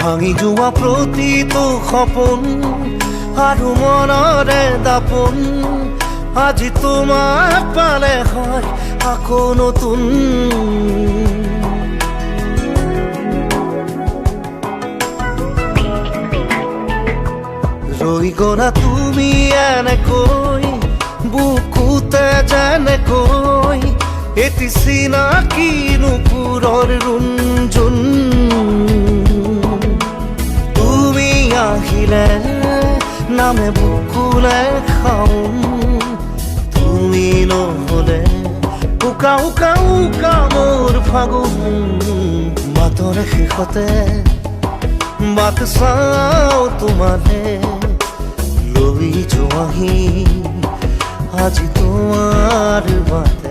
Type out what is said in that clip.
ভাঙি যোৱা প্ৰতিটো সপোন আৰু মনৰে দাপোন আজি তোমাক পালে হয় আকৌ নতুন। ৰৈ গলা তুমি এনেকৈ বুকুতে যেনেকৈ এটি চিনাকি নুপুৰৰ ৰুণজুন। তুমি আহিলে নামে বুকুলে খাওঁ, তুমি নহলে উকা উকা উকা মোৰ ফাগুন। মাতৰ শেষতে বাট চাওঁ তোমাৰে লৈ যোৱাহি আজি তোমাৰ বাটে।